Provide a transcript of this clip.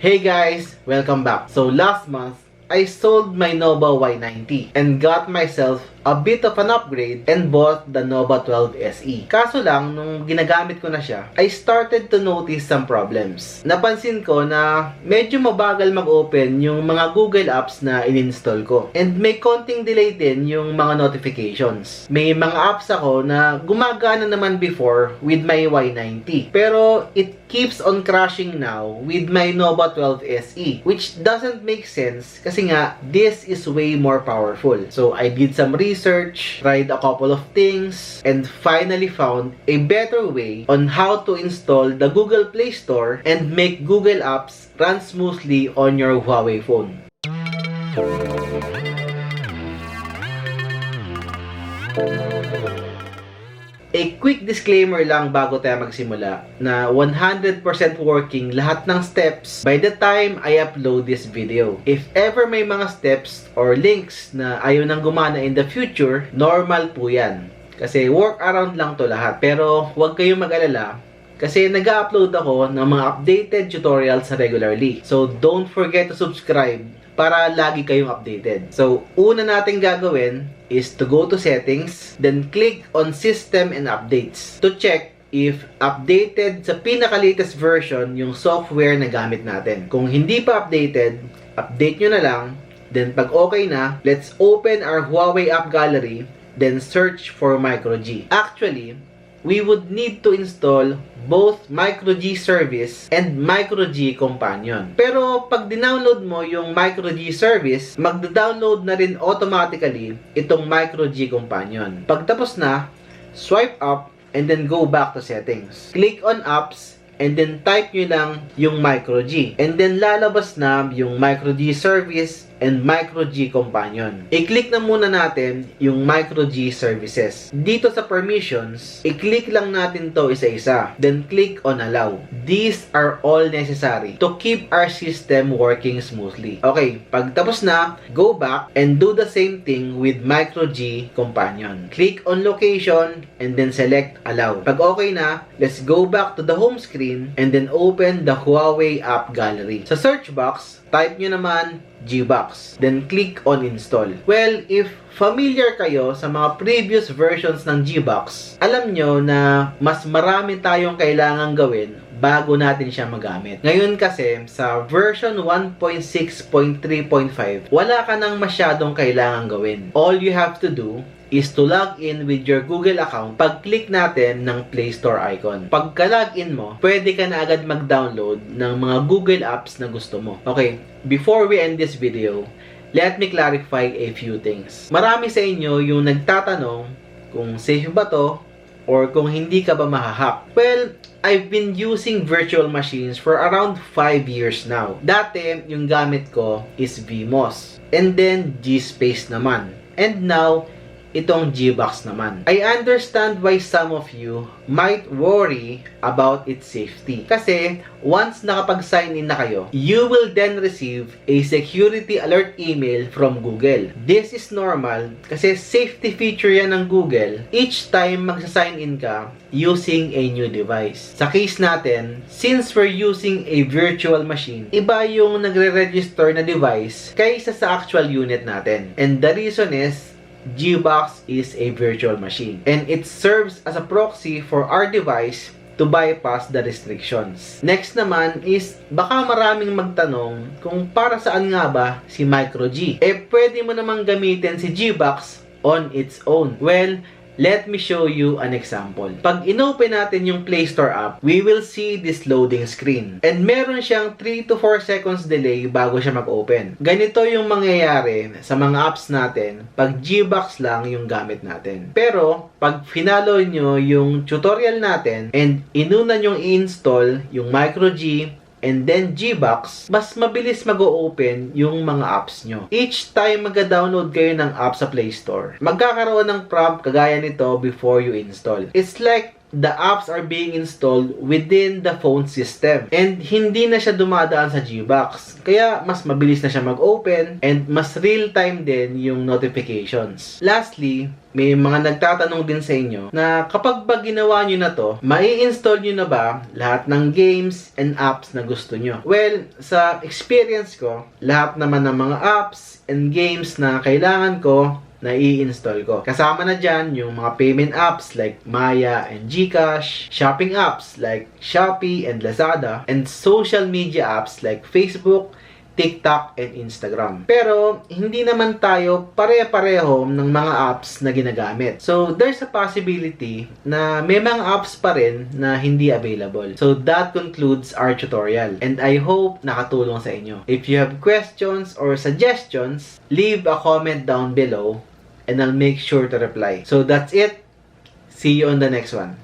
Hey guys! Welcome back. So last month, I sold my Nova Y90 and got myself a bit of an upgrade and bought the Nova 12 SE. Kaso lang, nung ginagamit ko na siya, I started to notice some problems. Napansin ko na medyo mabagal mag-open yung mga Google apps na in-install ko. And may konting delay din yung mga notifications. May mga apps ako na gumagana naman before with my Y90. Pero it keeps on crashing now with my Nova 12 SE, which doesn't make sense kasi nga, this is way more powerful. So I did some research, tried a couple of things, and finally found a better way on how to install the Google Play Store and make Google Apps run smoothly on your Huawei phone. A quick disclaimer lang bago tayo magsimula na 100% working lahat ng steps by the time I upload this video. If ever may mga steps or links na ayaw nang gumana in the future, normal po yan. Kasi workaround lang to lahat. Pero huwag kayong mag-alala kasi nag-upload ako ng mga updated tutorials regularly. So don't forget to subscribe para lagi kayong updated. So, una natin gagawin is to go to settings, then click on system and updates to check if updated sa pinaka-latest version yung software na gamit natin. Kung hindi pa updated, update nyo na lang. Then, pag okay na, let's open our Huawei App Gallery, then search for MicroG. Actually, we would need to install both MicroG Service and MicroG Companion. Pero pag dinownload mo yung MicroG Service, magda-download na rin automatically itong MicroG Companion. Pag tapos na, swipe up and then go back to settings. Click on apps and then type nyo lang yung MicroG. And then lalabas na yung MicroG Service and MicroG Companion. I-click na muna natin yung MicroG Services. Dito sa permissions, i-click lang natin to isa-isa. Then click on allow. These are all necessary to keep our system working smoothly. Okay, pag tapos na, go back and do the same thing with MicroG Companion. Click on location and then select allow. Pag okay na, let's go back to the home screen and then open the Huawei App Gallery. Sa search box, type nyo naman Gbox. Then click on install. Well, if familiar kayo sa mga previous versions ng Gbox, alam nyo na mas marami tayong kailangan gawin bago natin siya magamit. Ngayon kasi, sa version 1.6.3.5, wala ka nang masyadong kailangan gawin. All you have to do is to log in with your Google account pag-click natin ng Play Store icon. Pagka-login mo, pwede ka na agad mag-download ng mga Google apps na gusto mo. Okay, before we end this video, let me clarify a few things. Marami sa inyo yung nagtatanong kung safe ba to or kung hindi ka ba mahahack. Well, I've been using virtual machines for around 5 years now. Dati, yung gamit ko is VMOS. And then, Gspace naman. And now, itong Gbox naman. I understand why some of you might worry about its safety. Kasi, once nakapag-sign in na kayo, you will then receive a security alert email from Google. This is normal kasi safety feature yan ng Google each time magsa-sign in ka using a new device. Sa case natin, since we're using a virtual machine, iba yung nagre-register na device kaysa sa actual unit natin. And the reason is, Gbox is a virtual machine and it serves as a proxy for our device to bypass the restrictions. Next naman is, baka maraming magtanong kung para saan nga ba si MicroG. Pwede mo namang gamitin si Gbox on its own. Well, let me show you an example. Pag inopen natin yung Play Store app, we will see this loading screen. And meron siyang 3 to 4 seconds delay bago siya mag-open. Ganito yung mangyayari sa mga apps natin pag Gbox lang yung gamit natin. Pero, pag finalo nyo yung tutorial natin and inuna nyong i-install yung MicroG and then Gbox, mas mabilis mag-o-open yung mga apps nyo. Each time mag-download kayo ng app sa Play Store, magkakaroon ng prompt kagaya nito before you install. It's like the apps are being installed within the phone system. And hindi na siya dumadaan sa Gbox. Kaya mas mabilis na siya mag-open and mas real-time din yung notifications. Lastly, may mga nagtatanong din sa inyo na kapag ba ginawa nyo na to, mai-install nyo na ba lahat ng games and apps na gusto nyo? Well, sa experience ko, lahat naman ng mga apps and games na kailangan ko, na i-install ko. Kasama na dyan yung mga payment apps like Maya and GCash, shopping apps like Shopee and Lazada, and social media apps like Facebook, TikTok, and Instagram. Pero, hindi naman tayo pare-pareho ng mga apps na ginagamit. So, there's a possibility na may mga apps pa rin na hindi available. So, that concludes our tutorial. And I hope nakatulong sa inyo. If you have questions or suggestions, leave a comment down below and I'll make sure to reply. So, that's it. See you on the next one.